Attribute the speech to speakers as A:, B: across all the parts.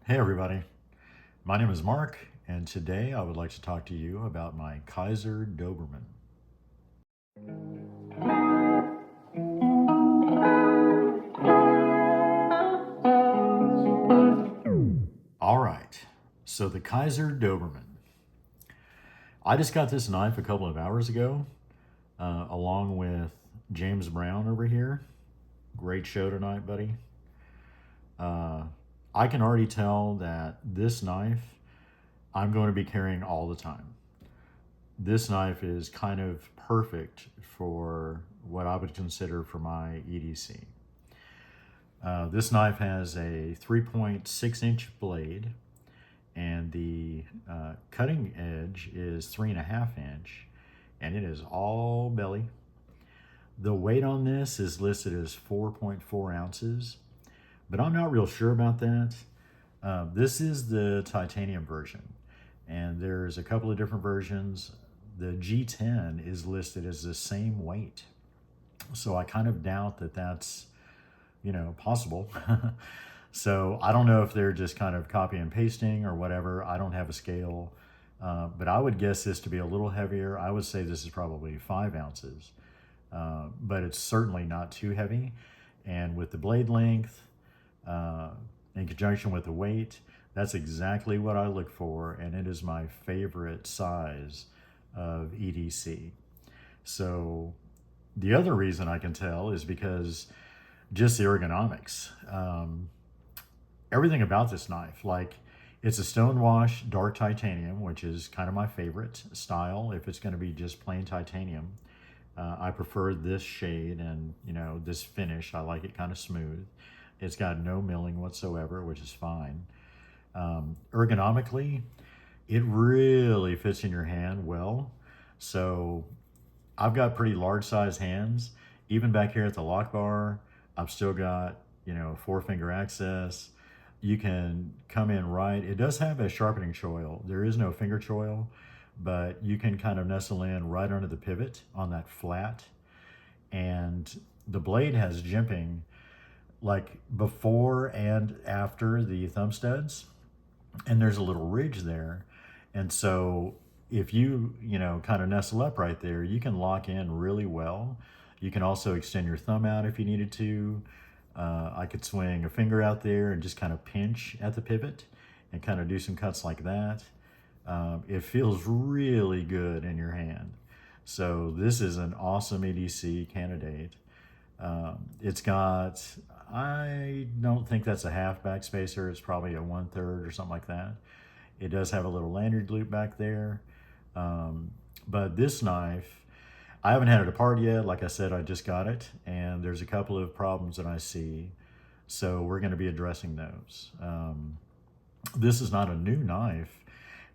A: Hey everybody, my name is Mark, and today I would like to talk to you about my Kizer Doberman. All right, so the Kizer Doberman. I just got this knife a couple of hours ago, along with James Brown over here. Great show tonight, buddy. Uh, I can already tell that this knife I'm going to be carrying all the time. This knife is kind of perfect for what I would consider for my EDC. This knife has a 3.6-inch blade, and the cutting edge is 3.5 inch, and it is all belly. The weight on this is listed as 4.4 ounces, but I'm not real sure about that. This is the titanium version, and there's a couple of different versions. The G10 is listed as the same weight, so I kind of doubt that that's possible. So I don't know if they're just kind of copy and pasting or whatever. I don't have a scale, but I would guess this to be a little heavier. I would say this is probably 5 ounces, but it's certainly not too heavy. And with the blade length, in conjunction with the weight, that's exactly what I look for, and it is my favorite size of EDC. So the other reason I can tell is because just the ergonomics. Everything about this knife, like it's a stone wash dark titanium, which is kind of my favorite style. If it's going to be just plain titanium, I prefer this shade and this finish. I like it kind of smooth. It's got no milling whatsoever, which is fine. Ergonomically, it really fits in your hand well. So I've got pretty large size hands. Even back here at the lock bar, I've still got, 4-finger access. You can come in right. It does have a sharpening choil. There is no finger choil, but you can kind of nestle in right under the pivot on that flat. And the blade has jimping like before and after the thumb studs. And there's a little ridge there. And so if you, kind of nestle up right there, you can lock in really well. You can also extend your thumb out if you needed to. I could swing a finger out there and just kind of pinch at the pivot and kind of do some cuts like that. It feels really good in your hand. So this is an awesome EDC candidate. It's got, I don't think that's a half backspacer. It's probably a 1/3 or something like that. It does have a little lanyard loop back there. But this knife, I haven't had it apart yet. Like I said, I just got it, and there's a couple of problems that I see. So we're going to be addressing those. This is not a new knife,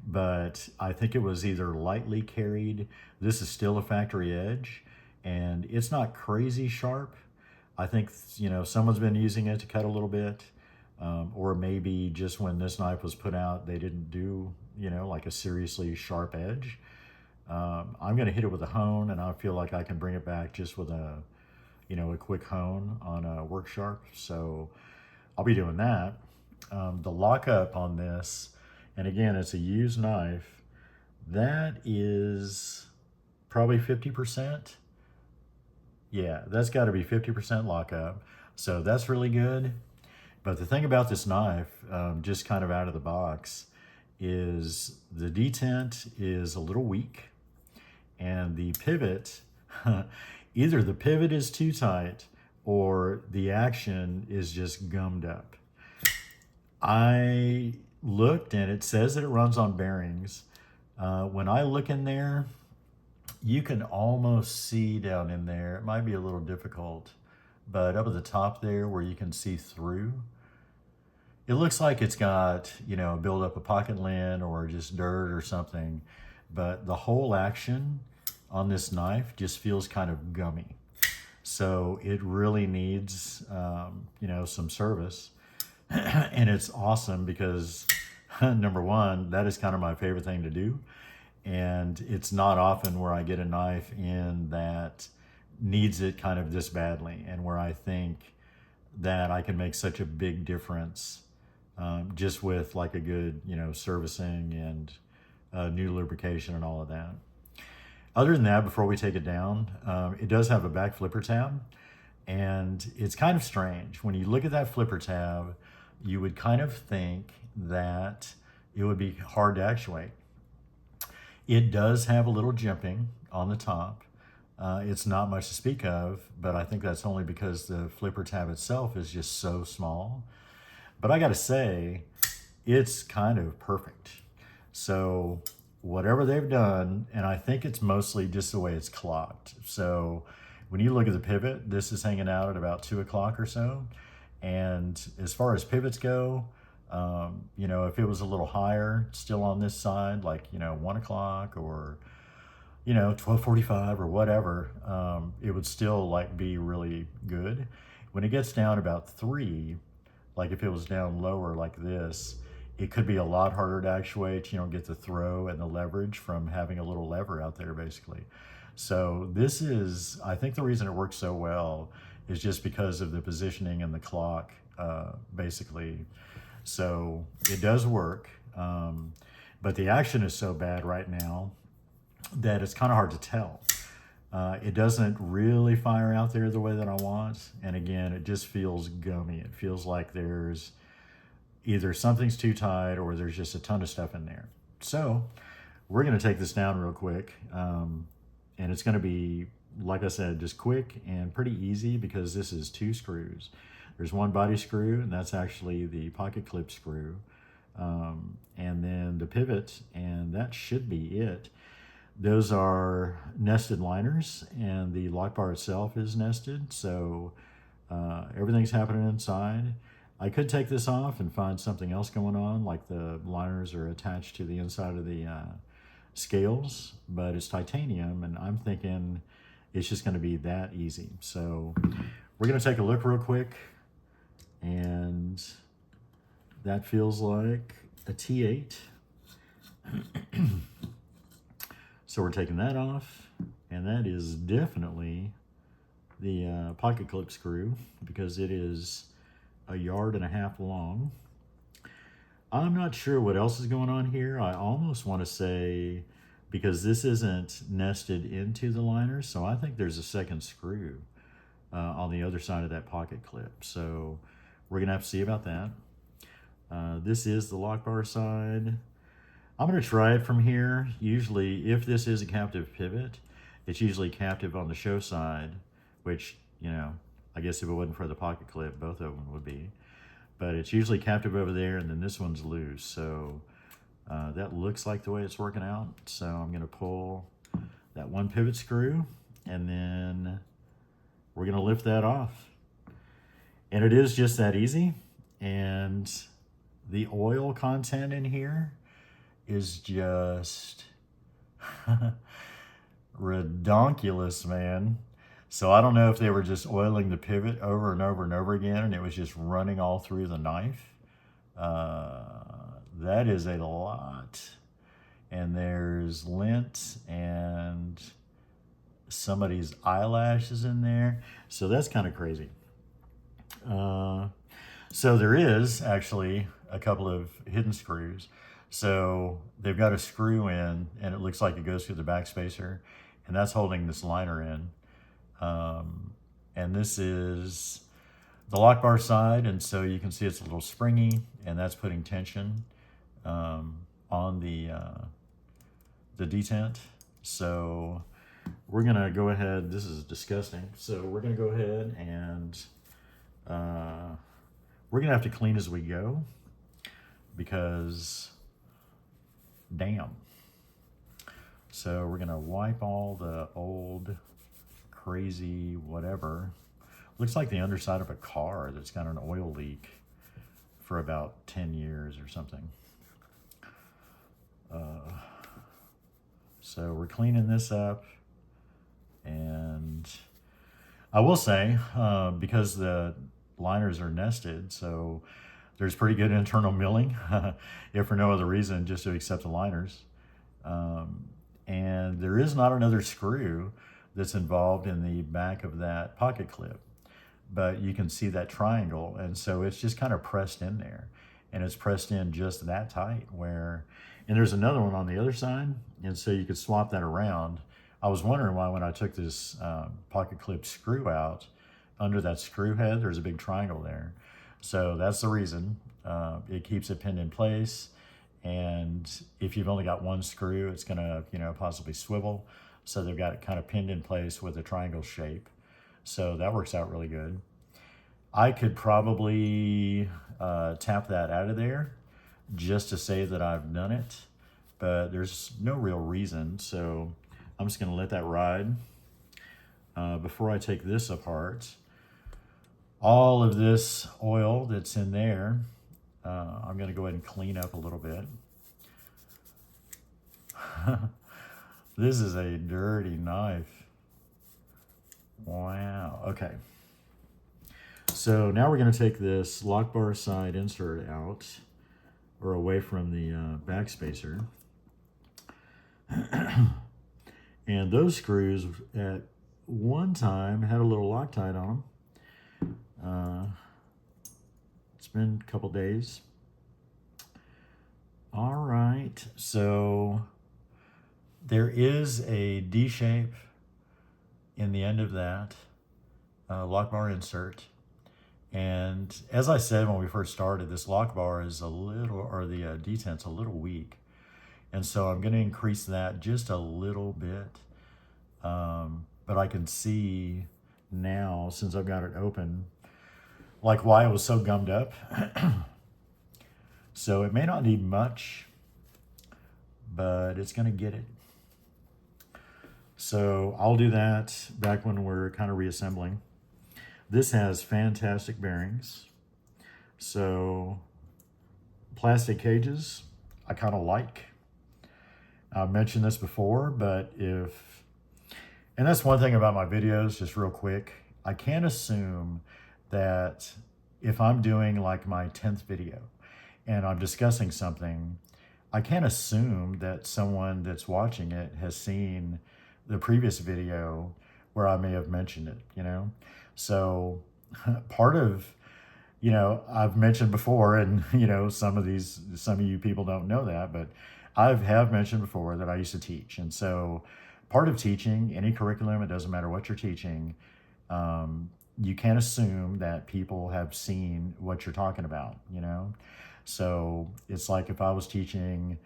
A: but I think it was either lightly carried. This is still a factory edge, and it's not crazy sharp. I think, someone's been using it to cut a little bit, or maybe just when this knife was put out, they didn't do, like a seriously sharp edge. I'm going to hit it with a hone, and I feel like I can bring it back just with a quick hone on a work sharp. So I'll be doing that. The lockup on this, and again, it's a used knife, that is probably 50%. Yeah, that's got to be 50% lockup. So that's really good. But the thing about this knife, just kind of out of the box, is the detent is a little weak, and the pivot, either the pivot is too tight or the action is just gummed up. I looked, and it says that it runs on bearings. When I look in there, you can almost see down in there. It might be a little difficult, but up at the top there where you can see through, it looks like it's got, a buildup of pocket lint or just dirt or something, but the whole action on this knife just feels kind of gummy. So it really needs, some service. And it's awesome because number one, that is kind of my favorite thing to do. And it's not often where I get a knife in that needs it kind of this badly, and where I think that I can make such a big difference just with like a good, servicing and new lubrication and all of that. Other than that, before we take it down, it does have a back flipper tab. And it's kind of strange. When you look at that flipper tab, you would kind of think that it would be hard to actuate. It does have a little jimping on the top. It's not much to speak of, but I think that's only because the flipper tab itself is just so small. But I gotta say, it's kind of perfect. So whatever they've done, and I think it's mostly just the way it's clocked. So when you look at the pivot, this is hanging out at about 2 o'clock or so. And as far as pivots go, if it was a little higher still on this side, like, 1 o'clock or, 12:45 or whatever, it would still like be really good. When it gets down about 3, like if it was down lower like this, it could be a lot harder to actuate. You don't get the throw and the leverage from having a little lever out there, basically. So this is, I think the reason it works so well is just because of the positioning and the clock, basically. So it does work, but the action is so bad right now that it's kind of hard to tell. It doesn't really fire out there the way that I want. And again, it just feels gummy. It feels like there's either something's too tight or there's just a ton of stuff in there. So we're going to take this down real quick. And it's going to be, like I said, just quick and pretty easy because this is 2 screws. There's one body screw, and that's actually the pocket clip screw. And then the pivot, and that should be it. Those are nested liners, and the lock bar itself is nested. So everything's happening inside. I could take this off and find something else going on, like the liners are attached to the inside of the scales, but it's titanium, and I'm thinking it's just going to be that easy. So we're going to take a look real quick, and that feels like a T8. So we're taking that off, and that is definitely the pocket clip screw because it is 1.5 yards long. I'm not sure what else is going on here. I almost want to say, because this isn't nested into the liner, so I think there's a second screw on the other side of that pocket clip. So we're gonna have to see about that. This is the lock bar side. I'm gonna try it from here. Usually, if this is a captive pivot, it's usually captive on the show side, which, I guess if it wasn't for the pocket clip, both of them would be. But it's usually captive over there, and then this one's loose. So that looks like the way it's working out. So I'm gonna pull that one pivot screw, and then we're gonna lift that off. And it is just that easy. And the oil content in here is just redonkulous, man. So I don't know if they were just oiling the pivot over and over and over again, and it was just running all through the knife. That is a lot. And there's lint and somebody's eyelashes in there. So that's kind of crazy. So there is actually a couple of hidden screws. So they've got a screw in, and it looks like it goes through the back spacer, and that's holding this liner in. And this is the lock bar side, and so you can see it's a little springy, and that's putting tension on the detent. So we're gonna go ahead, this is disgusting, so we're gonna go ahead and we're gonna have to clean as we go because damn. So we're gonna wipe all the old crazy whatever. Looks like the underside of a car that's got an oil leak for about 10 years or something. So we're cleaning this up, and I will say, because the liners are nested, so there's pretty good internal milling, if for no other reason, just to accept the liners. And there is not another screw that's involved in the back of that pocket clip, but you can see that triangle, and so it's just kind of pressed in there. and it's pressed in just that tight where, and there's another one on the other side, and so you could swap that around. I was wondering why when I took this pocket clip screw out, under that screw head, there's a big triangle there. So that's the reason. It keeps it pinned in place. And if you've only got one screw, it's gonna, possibly swivel. So they've got it kind of pinned in place with a triangle shape. So that works out really good. I could probably tap that out of there just to say that I've done it, but there's no real reason. So I'm just gonna let that ride. Before I take this apart, all of this oil that's in there, I'm gonna go ahead and clean up a little bit. This is a dirty knife. Wow, okay. So now we're gonna take this lock bar side insert out, or away from the back spacer. And those screws at one time had a little Loctite on them. It's been a couple days. All right, so there is a D shape in the end of that lock bar insert. And as I said when we first started, this lock bar is a little, or the detent's a little weak. And so I'm going to increase that just a little bit. But I can see now, since I've got it open, like why it was so gummed up. So it may not need much, but it's going to get it. So I'll do that back when we're kind of reassembling. This has fantastic bearings. So plastic cages, I kind of like. I've mentioned this before, but and that's one thing about my videos, just real quick, I can't assume that if I'm doing like my 10th video and I'm discussing something, I can't assume that someone that's watching it has seen the previous video where I may have mentioned it, So part of, I've mentioned before, and, some of you people don't know that, but I have mentioned before that I used to teach. And so part of teaching, any curriculum, it doesn't matter what you're teaching, you can't assume that people have seen what you're talking about, So it's like if I was teaching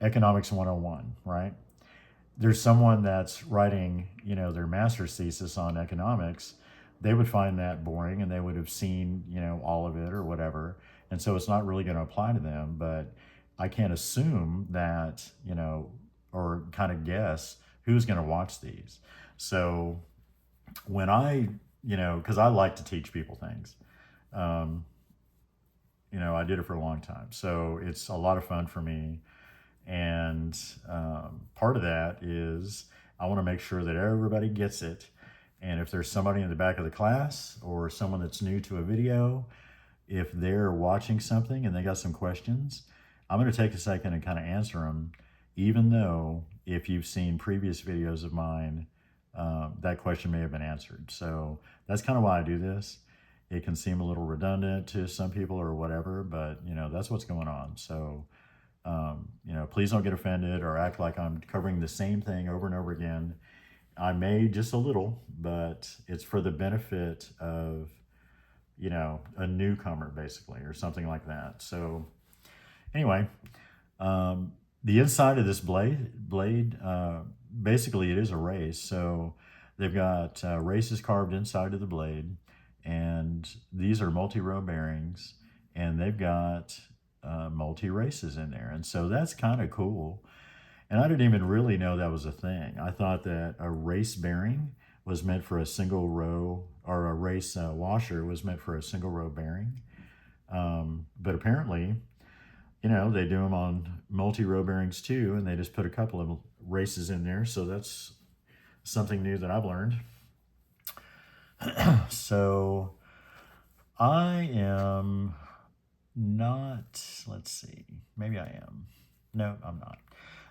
A: economics 101, right? There's someone that's writing, their master's thesis on economics, they would find that boring and they would have seen, all of it or whatever. And so it's not really going to apply to them, but I can't assume that, or kind of guess who's going to watch these. So when because I like to teach people things, I did it for a long time. So it's a lot of fun for me. And part of that is I want to make sure that everybody gets it. And if there's somebody in the back of the class or someone that's new to a video, if they're watching something and they got some questions, I'm going to take a second and kind of answer them, even though if you've seen previous videos of mine, that question may have been answered. So that's kind of why I do this. It can seem a little redundant to some people or whatever, but that's what's going on. So please don't get offended or act like I'm covering the same thing over and over again. I may just a little, but it's for the benefit of, a newcomer basically, or something like that. So anyway, the inside of this blade, basically it is a race. So they've got races carved inside of the blade, and these are multi-row bearings, and they've got multi-races in there. And so that's kind of cool. And I didn't even really know that was a thing. I thought that a race bearing was meant for a single row, or a race washer was meant for a single row bearing. But apparently, they do them on multi-row bearings too, and they just put a couple of races in there. So that's something new that I've learned. So I am not, let's see, maybe I am. No, I'm not.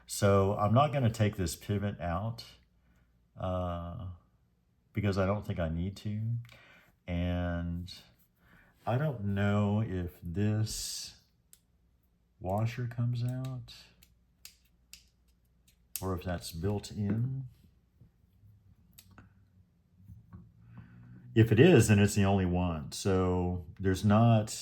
A: So I'm not going to take this pivot out because I don't think I need to. And I don't know if this washer comes out, or if that's built in. If it is, then it's the only one. So there's not,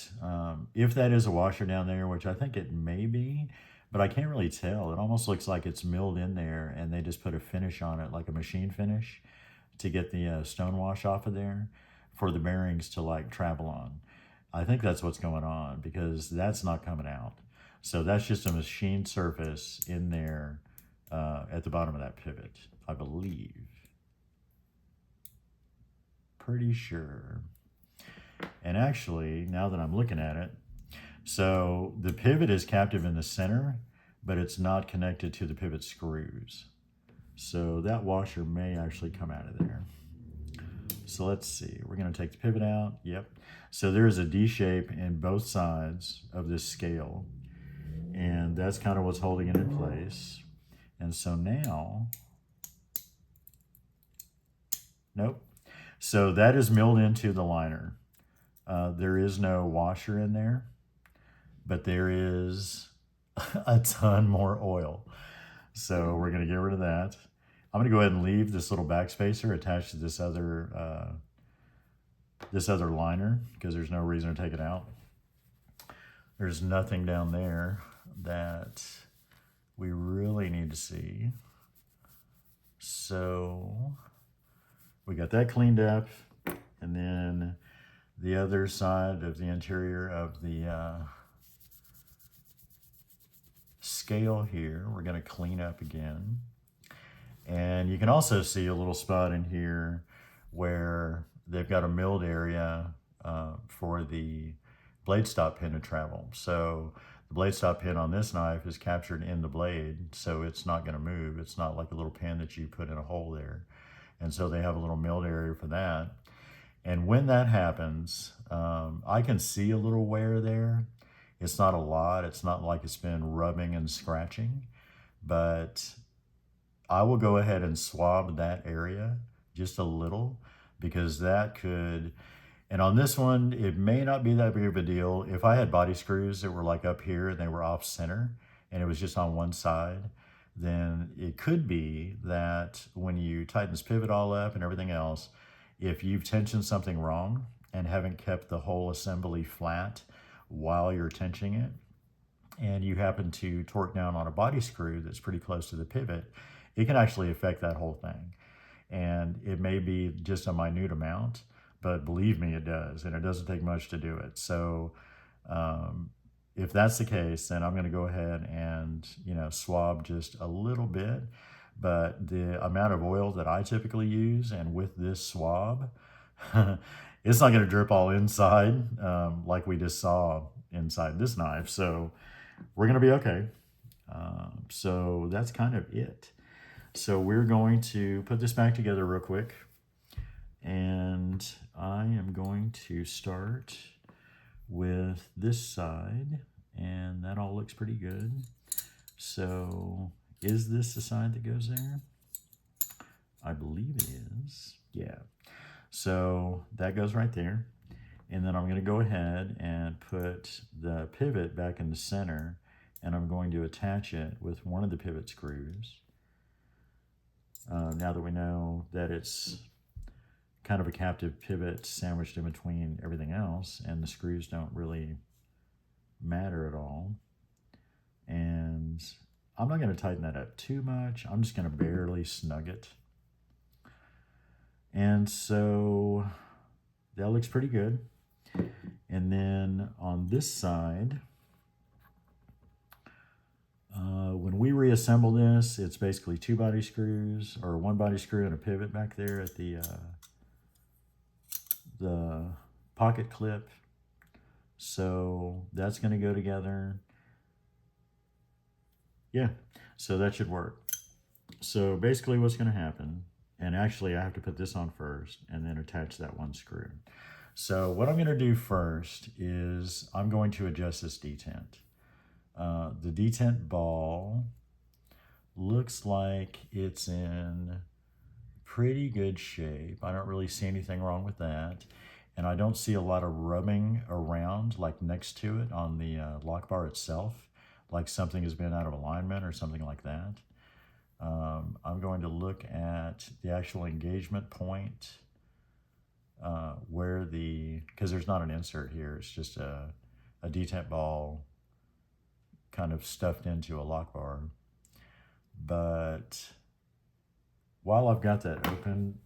A: if that is a washer down there, which I think it may be, but I can't really tell. It almost looks like it's milled in there and they just put a finish on it, like a machine finish, to get the stone wash off of there for the bearings to like travel on. I think that's what's going on because that's not coming out. So that's just a machine surface in there at the bottom of that pivot, I believe. Pretty sure. And actually, now that I'm looking at it, so the pivot is captive in the center, but it's not connected to the pivot screws. So that washer may actually come out of there. So let's see, we're gonna take the pivot out, yep. So there is a D shape in both sides of this scale, and that's kind of what's holding it in place. And so now, nope. So that is milled into the liner. There is no washer in there, but there is a ton more oil. So we're gonna get rid of that. I'm gonna go ahead and leave this little backspacer attached to this other liner because there's no reason to take it out. There's nothing down there that we really need to see. So we got that cleaned up, and then the other side of the interior of the scale here, we're gonna clean up again. And you can also see a little spot in here where they've got a milled area for the blade stop pin to travel. So the blade stop pin on this knife is captured in the blade, so it's not gonna move. It's not like a little pin that you put in a hole there. And so they have a little milled area for that. And when that happens, I can see a little wear there. It's not a lot. It's not like it's been rubbing and scratching, but I will go ahead and swab that area just a little because that could, and on this one, it may not be that big of a deal. If I had body screws that were like up here and they were off center and it was just on one side, then it could be that when you tighten this pivot all up and everything else, if you've tensioned something wrong and haven't kept the whole assembly flat while you're tensioning it, and you happen to torque down on a body screw that's pretty close to the pivot, it can actually affect that whole thing. And it may be just a minute amount, but believe me, it does, and it doesn't take much to do it. So if that's the case, then I'm gonna go ahead and swab just a little bit. But the amount of oil that I typically use, and with this swab, it's not gonna drip all inside like we just saw inside this knife. So we're gonna be okay. So that's kind of it. So we're going to put this back together real quick. And I am going to start with this side, and that all looks pretty good. So is this the side that goes there? I believe it is. Yeah. So that goes right there. And then I'm going to go ahead and put the pivot back in the center, and I'm going to attach it with one of the pivot screws. Now that we know that it's kind of a captive pivot sandwiched in between everything else, and the screws don't really matter at all. And I'm not going to tighten that up too much. I'm just going to barely snug it. And so that looks pretty good. And then on this side, when we reassemble this, it's basically two body screws, or one body screw and a pivot back there at the pocket clip. So that's going to go together. Yeah, so that should work. So basically what's going to happen, and actually I have to put this on first and then attach that one screw. So what I'm going to do first is I'm going to adjust this detent. The detent ball looks like it's in pretty good shape. I don't really see anything wrong with that. And I don't see a lot of rubbing around like next to it on the lock bar itself. like something has been out of alignment or something like that. I'm going to look at the actual engagement point where because there's not an insert here, it's just a detent ball kind of stuffed into a lock bar. But while I've got that open,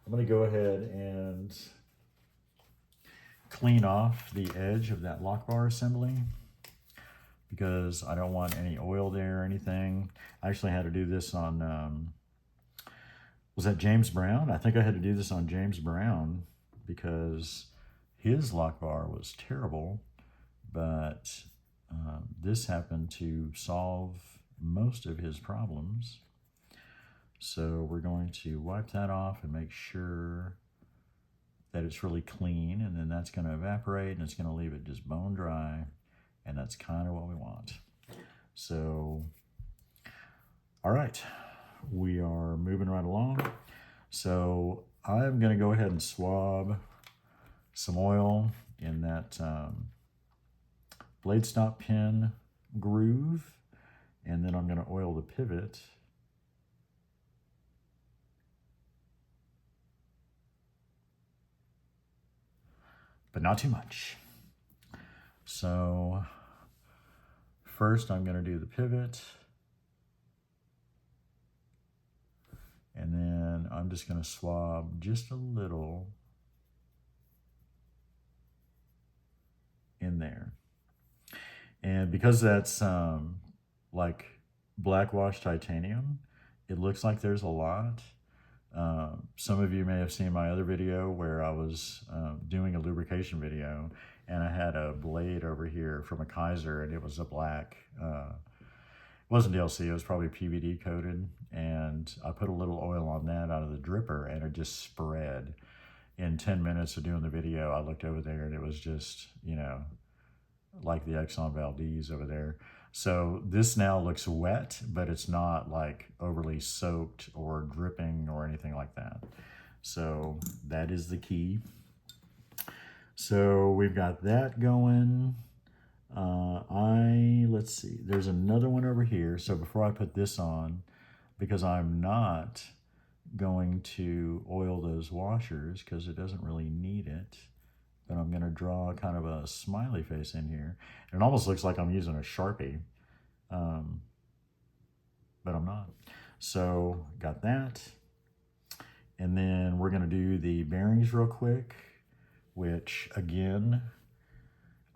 A: I'm going to go ahead and clean off the edge of that lock bar assembly because I don't want any oil there or anything. I actually had to do this on, was that James Brown? I think I had to do this on James Brown because his lock bar was terrible, but this happened to solve most of his problems. So we're going to wipe that off and make sure that it's really clean, and then that's going to evaporate and it's going to leave it just bone dry, and that's kind of what we want. So, all right, we are moving right along. So I'm going to go ahead and swab some oil in that blade stop pin groove, and then I'm going to oil the pivot. But not too much. So first I'm going to do the pivot, and then I'm just going to swab just a little in there. And because that's like black wash titanium, it looks like there's a lot. Some of you may have seen my other video where I was doing a lubrication video, and I had a blade over here from a Kizer, and it was a black, it wasn't DLC, it was probably PVD coated, and I put a little oil on that out of the dripper, and it just spread. In 10 minutes of doing the video, I looked over there, and it was just, you know, like the Exxon Valdez over there. So this now looks wet, but it's not like overly soaked or dripping or anything like that. So that is the key. So we've got that going. Let's see, there's another one over here. So before I put this on, because I'm not going to oil those washers because it doesn't really need it, but I'm going to draw kind of a smiley face in here. And it almost looks like I'm using a Sharpie, but I'm not. So got that. And then we're going to do the bearings real quick, which again,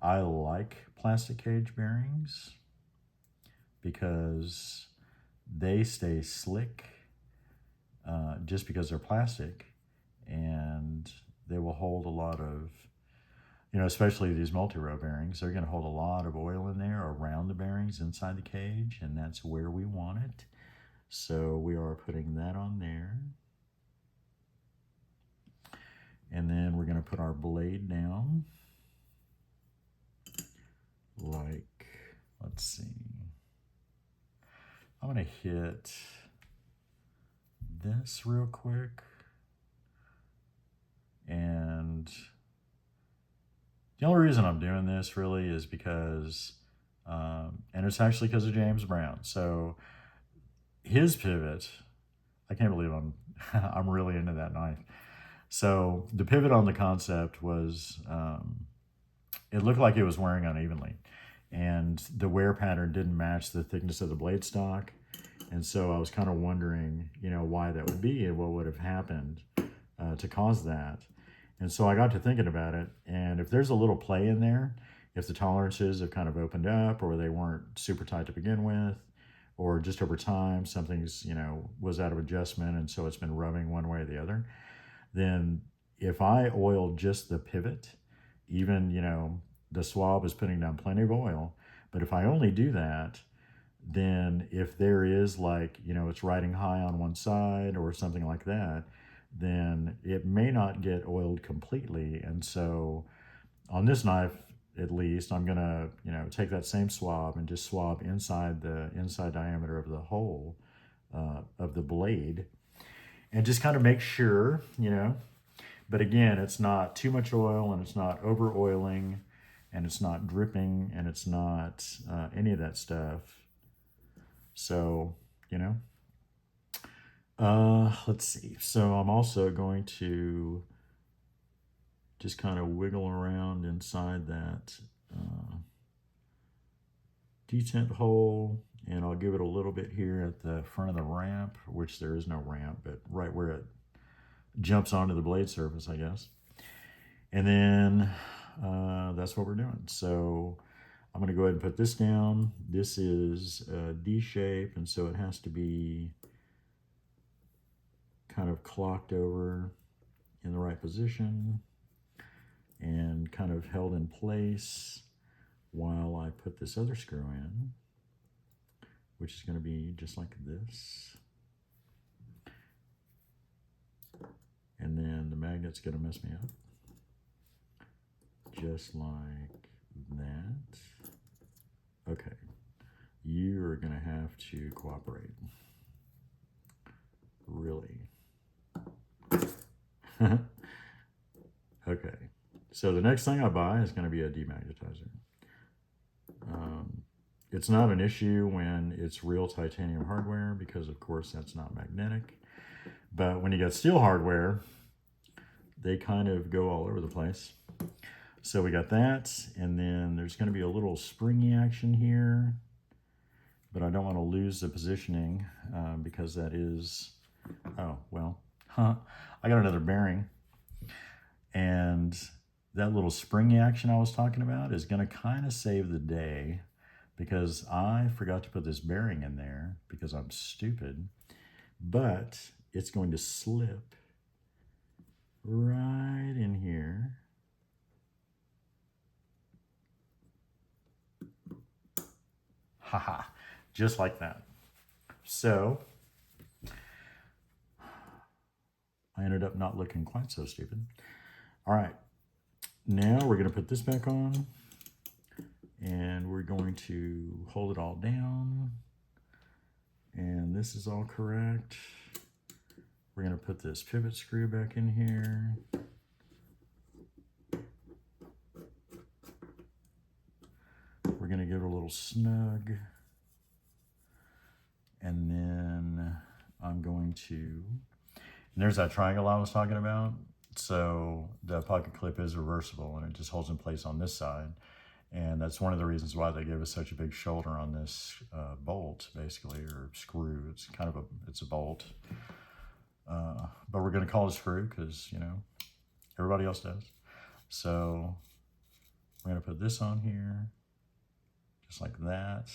A: I like plastic cage bearings because they stay slick just because they're plastic, and they will hold a lot of, you know, especially these multi-row bearings, they're going to hold a lot of oil in there around the bearings inside the cage, and that's where we want it. So we are putting that on there. And then we're going to put our blade down. Like, let's see. I'm going to hit this real quick. And the only reason I'm doing this really is because, and it's actually because of James Brown. So his pivot, I can't believe I'm really into that knife. So the pivot on the Concept was, it looked like it was wearing unevenly, and the wear pattern didn't match the thickness of the blade stock. And so I was kind of wondering, you know, why that would be and what would have happened to cause that. And so I got to thinking about it, and if there's a little play in there, if the tolerances have kind of opened up, or they weren't super tight to begin with, or just over time something's, you know, was out of adjustment and so it's been rubbing one way or the other, then if I oil just the pivot, even, you know, the swab is putting down plenty of oil, but if I only do that, then if there is, like, you know, it's riding high on one side or something like that, then it may not get oiled completely. And so on this knife, at least, I'm gonna, you know, take that same swab and just swab inside the inside diameter of the hole of the blade, and just kind of make sure, you know, but again, it's not too much oil and it's not over oiling. and it's not dripping, and it's not any of that stuff. So, you know, let's see. So I'm also going to just kind of wiggle around inside that detent hole, and I'll give it a little bit here at the front of the ramp, which there is no ramp, but right where it jumps onto the blade surface, I guess. And then that's what we're doing. So I'm going to go ahead and put this down. This is a D shape, and so it has to be kind of clocked over in the right position and kind of held in place while I put this other screw in, which is going to be just like this. And then the magnet's going to mess me up, just like that. Okay, you are going to have to cooperate. Really. Okay, so the next thing I buy is going to be a demagnetizer. It's not an issue when it's real titanium hardware because, of course, that's not magnetic. But when you get steel hardware, they kind of go all over the place. So we got that, and then there's going to be a little springy action here, but I don't want to lose the positioning because that is, oh, well, I got another bearing. And that little springy action I was talking about is going to kind of save the day because I forgot to put this bearing in there because I'm stupid, but it's going to slip right in here. Haha, just like that. So I ended up not looking quite so stupid. All right, now we're going to put this back on, and we're going to hold it all down, and this is all correct. We're going to put this pivot screw back in here. We're going to give it a little snug, and then I'm going to, and there's that triangle I was talking about. So the pocket clip is reversible, and it just holds in place on this side. And that's one of the reasons why they gave us such a big shoulder on this bolt, basically, or screw. It's kind of it's a bolt. But we're going to call it a screw because, you know, everybody else does. So we're going to put this on here, just like that.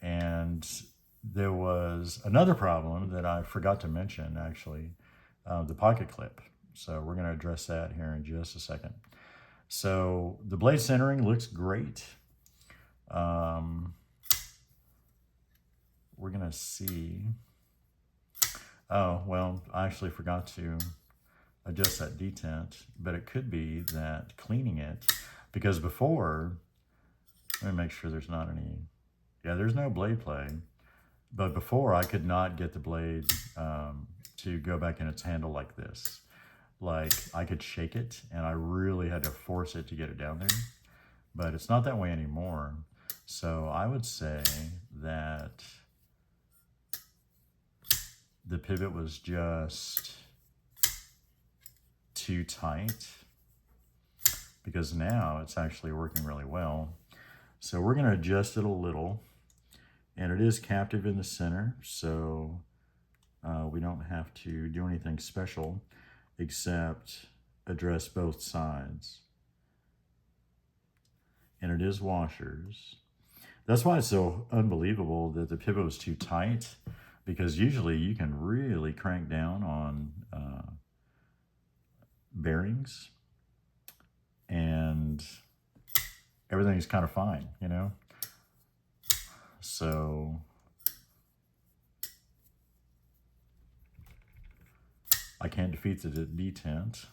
A: And there was another problem that I forgot to mention, actually, the pocket clip. So we're going to address that here in just a second. So the blade centering looks great. We're going to see. Oh, well, I actually forgot to adjust that detent, but it could be that cleaning it, because before, let me make sure there's not any, yeah, there's no blade play, but before I could not get the blade to go back in its handle like this. Like I could shake it and I really had to force it to get it down there, but it's not that way anymore. So I would say that the pivot was just too tight, because now it's actually working really well. So we're going to adjust it a little, and it is captive in the center, so we don't have to do anything special except address both sides. And it is washers. That's why it's so unbelievable that the pivot was too tight, because usually you can really crank down on bearings and everything's kind of fine, you know? So I can't defeat the detent.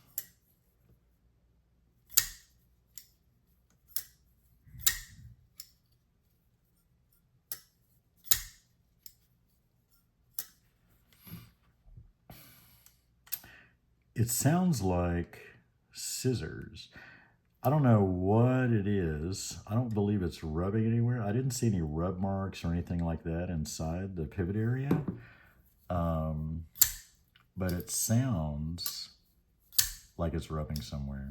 A: It sounds like scissors. I don't know what it is. I don't believe it's rubbing anywhere. I didn't see any rub marks or anything like that inside the pivot area. Um, but it sounds like it's rubbing somewhere.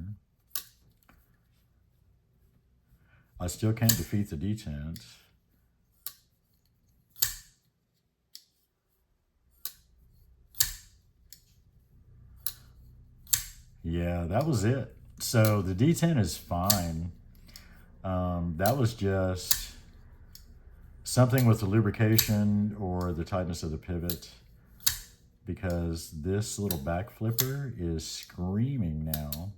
A: I still can't defeat the detent. Yeah, that was it. So the detent is fine. That was just something with the lubrication or the tightness of the pivot, because this little back flipper is screaming now.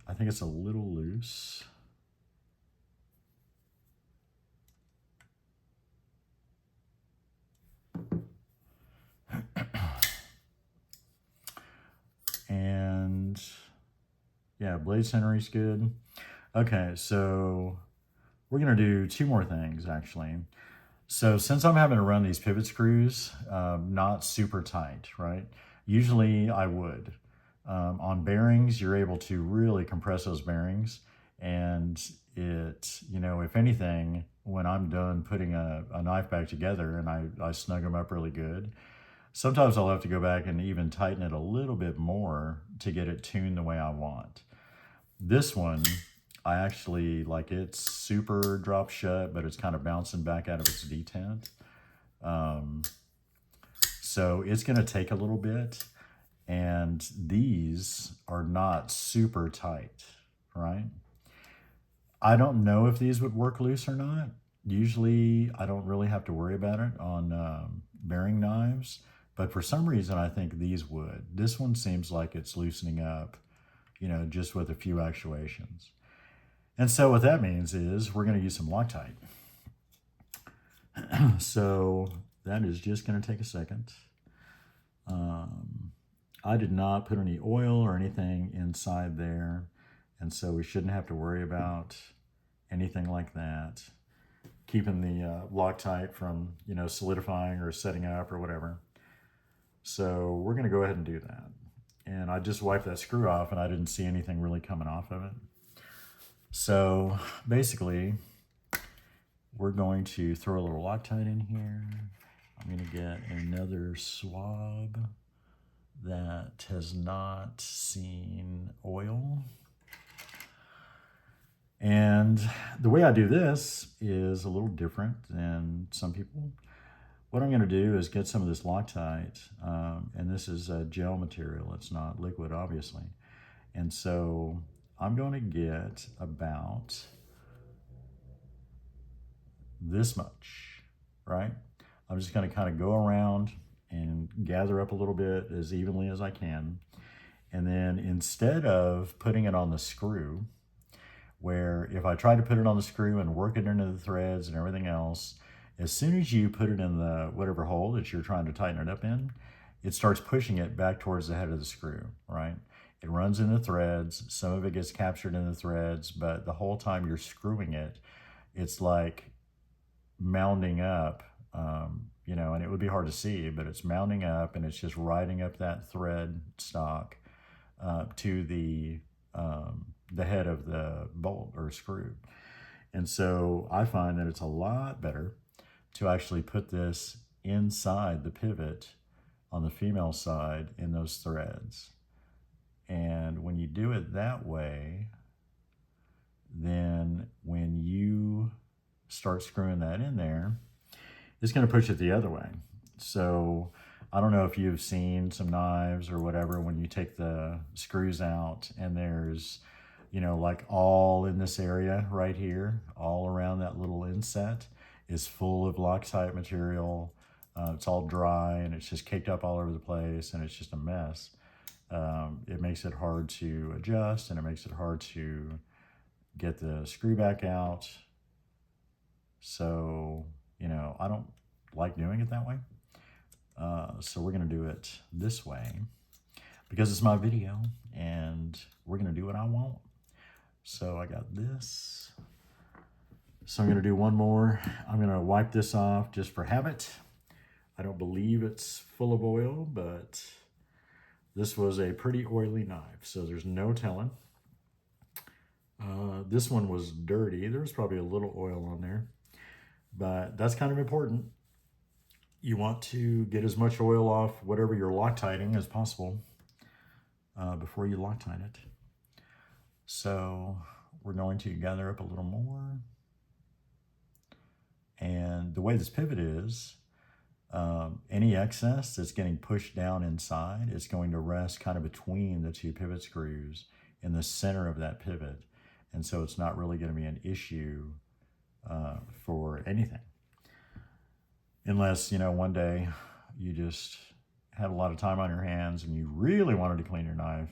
A: I think it's a little loose. And yeah, blade centering is good. Okay, so we're gonna do two more things actually. So since I'm having to run these pivot screws, not super tight, right? Usually I would. On bearings, you're able to really compress those bearings, and it, you know, if anything, when I'm done putting a knife back together and I snug them up really good, sometimes I'll have to go back and even tighten it a little bit more to get it tuned the way I want. This one, I actually, like, it's super drop shut, but it's kind of bouncing back out of its detent. So it's going to take a little bit, and these are not super tight, right? I don't know if these would work loose or not. Usually I don't really have to worry about it on bearing knives, but for some reason I think these would. This one seems like it's loosening up, you know, just with a few actuations. And so what that means is we're going to use some Loctite. So that is just going to take a second. I did not put any oil or anything inside there, and so we shouldn't have to worry about anything like that, keeping the Loctite from, you know, solidifying or setting up or whatever. So we're going to go ahead and do that. And I just wiped that screw off and I didn't see anything really coming off of it. So basically, we're going to throw a little Loctite in here. I'm going to get another swab that has not seen oil. And the way I do this is a little different than some people. What I'm going to do is get some of this Loctite, and this is a gel material. It's not liquid, obviously. And so I'm going to get about this much, right? I'm just going to kind of go around and gather up a little bit as evenly as I can. And then instead of putting it on the screw, where if I try to put it on the screw and work it into the threads and everything else, as soon as you put it in the whatever hole that you're trying to tighten it up in, it starts pushing it back towards the head of the screw, right? It runs in the threads, some of it gets captured in the threads, but the whole time you're screwing it, it's like mounding up, you know, and it would be hard to see, but it's mounding up and it's just riding up that thread stock to the head of the bolt or screw. And so I find that it's a lot better to actually put this inside the pivot on the female side in those threads. And when you do it that way, then when you start screwing that in there, it's going to push it the other way. So I don't know if you've seen some knives or whatever, when you take the screws out and there's, you know, like all in this area right here, all around that little inset is full of Loctite material. It's all dry and it's just caked up all over the place and it's just a mess. It makes it hard to adjust and it makes it hard to get the screw back out. So, you know, I don't like doing it that way. So we're going to do it this way because it's my video and we're going to do what I want. So I got this. So I'm going to do one more. I'm going to wipe this off just for habit. I don't believe it's full of oil, but this was a pretty oily knife, so there's no telling. This one was dirty. There was probably a little oil on there, but that's kind of important. You want to get as much oil off whatever you're Loctiting as possible before you Loctite it. So we're going to gather up a little more. And the way this pivot is, any excess that's getting pushed down inside is going to rest kind of between the two pivot screws in the center of that pivot. And so it's not really going to be an issue for anything. Unless, one day you just had a lot of time on your hands and you really wanted to clean your knife,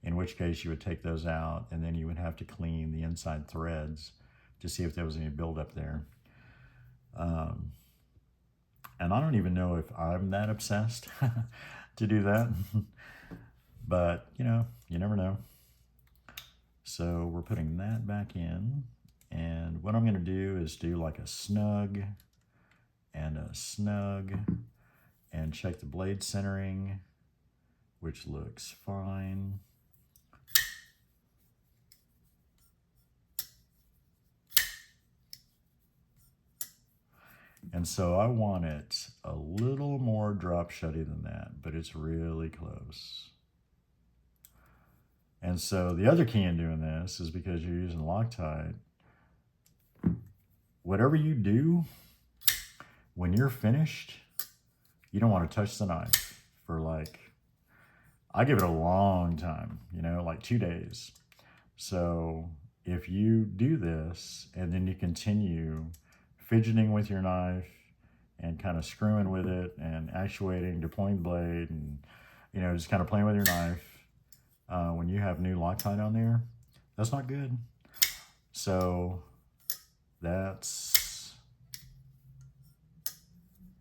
A: in which case you would take those out and then you would have to clean the inside threads to see if there was any buildup there. And I don't even know if I'm that obsessed to do that, but you never know. So we're putting that back in, and what I'm going to do is do like a snug and a snug and check the blade centering, which looks fine. And so I want it a little more drop shutty than that, but it's really close. And so the other key in doing this is because you're using Loctite, whatever you do, when you're finished, you don't want to touch the knife for I give it a long time, like 2 days. So if you do this and then you continue fidgeting with your knife and kind of screwing with it and actuating, deploying the blade, and just kind of playing with your knife, when you have new Loctite on there, that's not good. So that's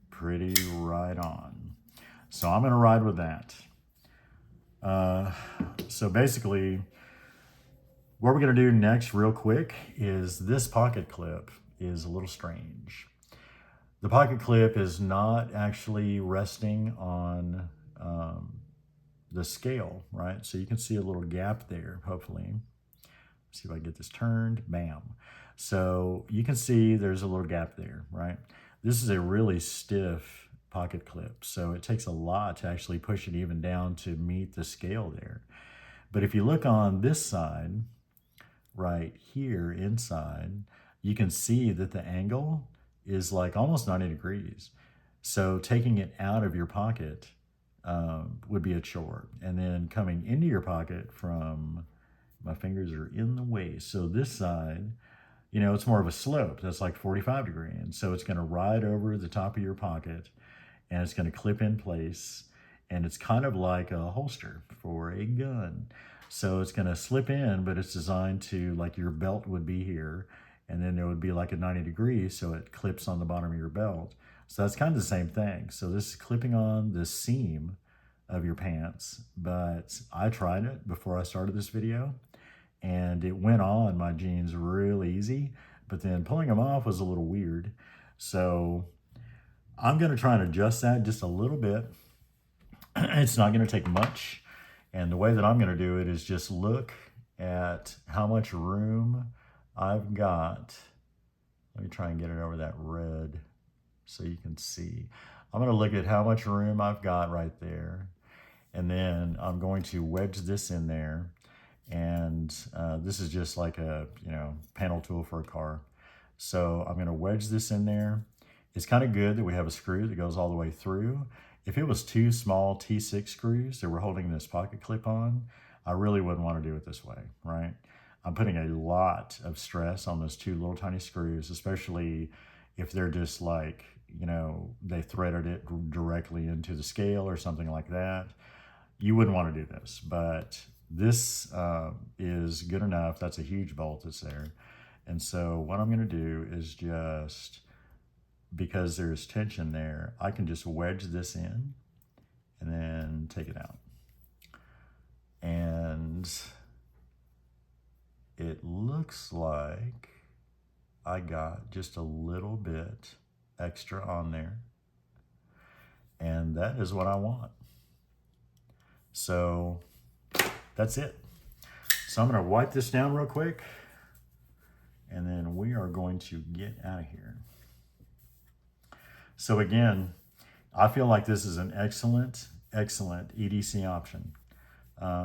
A: pretty right on. So I'm gonna ride with that. So basically what we're gonna do next real quick is this pocket clip is a little strange. The pocket clip is not actually resting on the scale, right? So you can see a little gap there, hopefully. Let's see if I get this turned, bam. So you can see there's a little gap there, right? This is a really stiff pocket clip, so it takes a lot to actually push it even down to meet the scale there. But if you look on this side, right here inside, you can see that the angle is like almost 90 degrees. So taking it out of your pocket would be a chore. And then coming into your pocket from, my fingers are in the way. So this side, it's more of a slope. That's like 45 degrees. And so it's going to ride over the top of your pocket and it's going to clip in place. And it's kind of like a holster for a gun. So it's going to slip in, but it's designed to, like your belt would be here. And then there would be like a 90 degrees, so it clips on the bottom of your belt. So that's kind of the same thing. So this is clipping on the seam of your pants, but I tried it before I started this video and it went on my jeans really easy, but then pulling them off was a little weird. So I'm gonna try and adjust that just a little bit. It's not gonna take much. And the way that I'm gonna do it is just look at how much room I've got. Let me try and get it over that red so you can see. I'm gonna look at how much room I've got right there. And then I'm going to wedge this in there. And this is just like a, panel tool for a car. So I'm gonna wedge this in there. It's kind of good that we have a screw that goes all the way through. If it was 2 small T6 screws that were holding this pocket clip on, I really wouldn't want to do it this way, right? I'm putting a lot of stress on those 2 little tiny screws, especially if they're just like, they threaded it directly into the scale or something like that. You wouldn't want to do this, but this is good enough. That's a huge bolt that's there. And so what I'm going to do is just, because there's tension there, I can just wedge this in and then take it out. And it looks like I got just a little bit extra on there. And that is what I want. So that's it. So I'm going to wipe this down real quick, and then we are going to get out of here. So again, I feel like this is an excellent EDC option.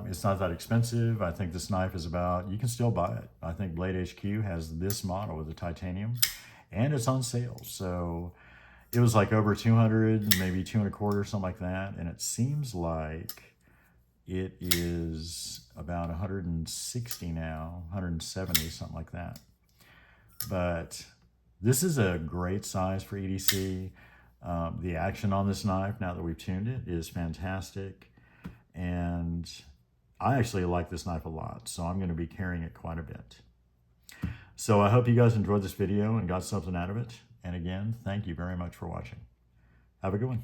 A: It's not that expensive. I think this knife is about, you can still buy it. I think Blade HQ has this model with the titanium, and it's on sale. So it was like over 200, maybe 225, something like that. And it seems like it is about 160 now, 170, something like that. But this is a great size for EDC. The action on this knife, now that we've tuned it, is fantastic. And I actually like this knife a lot, so I'm going to be carrying it quite a bit. So I hope you guys enjoyed this video and got something out of it. And again, thank you very much for watching. Have a good one.